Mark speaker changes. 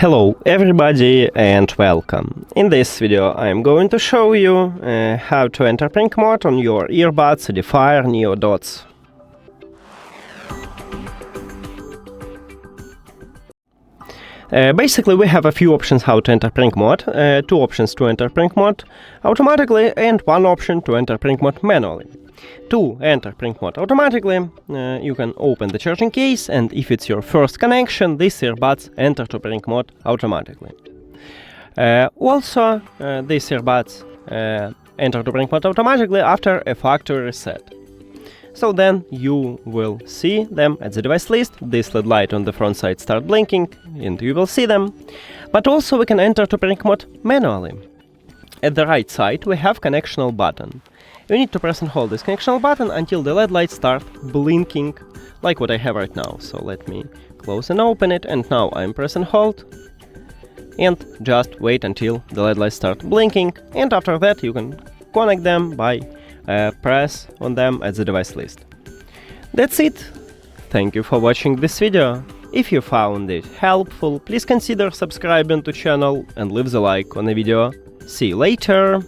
Speaker 1: Hello everybody and welcome. In this video I am going to show you how to enter prank mode on your earbuds Edifier Neo Dots. Basically we have a few options how to enter prank mode, two options to enter prank mode automatically and one option to enter prank mode manually. To enter prank mode automatically, you can open the charging case, and if it's your first connection, these earbuds enter to prank mode automatically. Also, these earbuds enter to prank mode automatically after a factory reset. So then you will see them at the device list, this LED light on the front side start blinking, and you will see them. But also we can enter to prank mode manually. At the right side we have connectional button. You need to press and hold this connectional button until the LED lights start blinking, like what I have right now. So let me close and open it, and now I'm press and hold. And just wait until the LED lights start blinking, and after that you can connect them by press on them at the device list. That's it. Thank you for watching this video. If you found it helpful, please consider subscribing to channel and leave the like on the video. See you later!